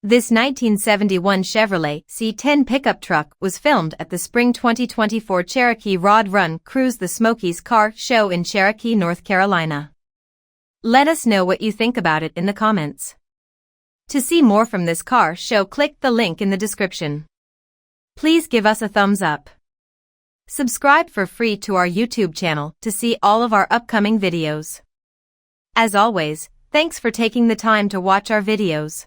This 1971 Chevrolet C10 pickup truck was filmed at the Spring 2024 Cherokee Rod Run Cruise the Smokies Car Show in Cherokee, North Carolina. Let us know what you think about it in the comments. To see more from this car show, click the link in the description. Please give us a thumbs up. Subscribe for free to our YouTube channel to see all of our upcoming videos. As always, thanks for taking the time to watch our videos.